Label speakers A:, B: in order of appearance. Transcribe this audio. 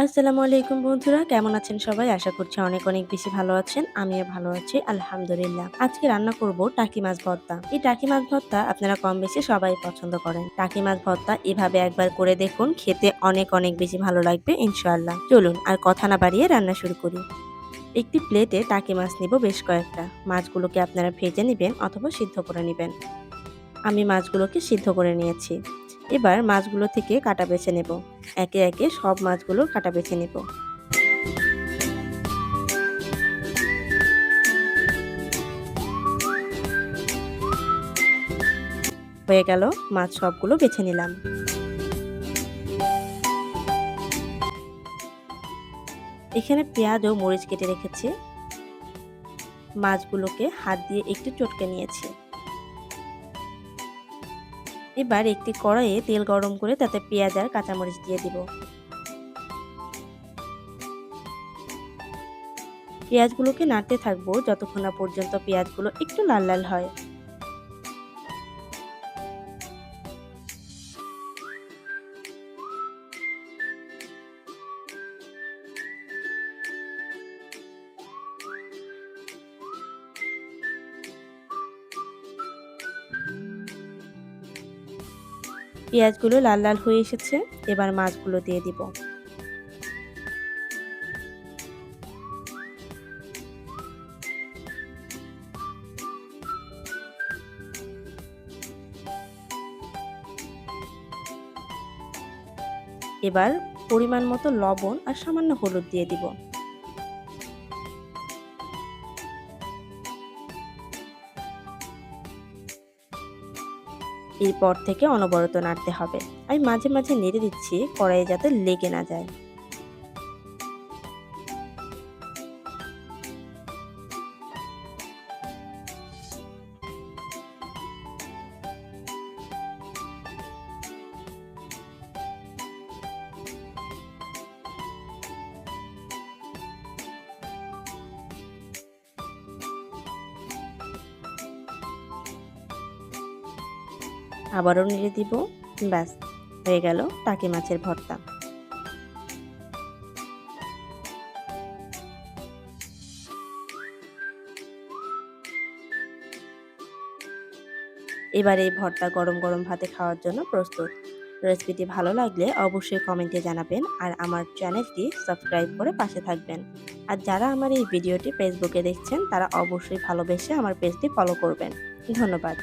A: আসসালামু আলাইকুম বন্ধুরা, কেমন আছেন সবাই? আশা করছি অনেক অনেক বেশি ভালো আছেন। আমিও ভালো আছি আলহামদুলিল্লাহ। আজকে রান্না করব টাকি মাছ ভর্তা। এই টাকি মাছ ভর্তা আপনারা কম বেশি সবাই পছন্দ করেন। টাকি মাছ ভর্তা এভাবে একবার করে দেখুন, খেতে অনেক অনেক বেশি ভালো লাগবে ইনশাআল্লাহ। চলুন আর কথা না বাড়িয়ে রান্না শুরু করি। একটি প্লেটে টাকি মাছ নিব বেশ কয়েকটা। মাছগুলোকে আপনারা ভেজে নিবেন অথবা সিদ্ধ করে নিবেন। আমি মাছগুলোকে সিদ্ধ করে নিয়েছি। এবার মাছগুলো থেকে কাটা বেছে নেব। একে একে সব মাছগুলোর কাটা বেছে নেব। হয়ে গেল, মাছ সবগুলো বেছে নিলাম। এখানে পেঁয়াজ ও মরিচ কেটে রেখেছি। মাছগুলোকে হাত দিয়ে একটু চটকে নিয়েছি। এবার একটি কড়াইয়ে তেল গরম করে তাতে পেঁয়াজ আর কাঁচামরিচ দিয়ে দিব। পেঁয়াজগুলোকে নাড়তে থাকবো যতক্ষণ না পর্যন্ত পেঁয়াজগুলো একটু লাল লাল হয়। পেঁয়াজগুলো লাল লাল হয়ে এসেছে। এবার মাছগুলো দিয়ে দিব। এবার পরিমাণ মতো লবণ আর সামান্য হলুদ দিয়ে দিব। এরপর থেকে অনবরত নাড়তে হবে। আমি মাঝে মাঝে নেড়ে দিচ্ছি কড়াইয়ে যাতে লেগে না যায়। আবারও নেড়ে দিব। ব্যাস, হয়ে গেল টাকি মাছের ভর্তা। এবার এই ভর্তা গরম গরম ভাতে খাওয়ার জন্য প্রস্তুত। রেসিপিটি ভালো লাগলে অবশ্যই কমেন্টে জানাবেন আর আমার চ্যানেলটি সাবস্ক্রাইব করে পাশে থাকবেন। আর যারা আমার এই ভিডিওটি ফেসবুকে দেখছেন তারা অবশ্যই ভালোবেসে আমার পেজটি ফলো করবেন। ধন্যবাদ।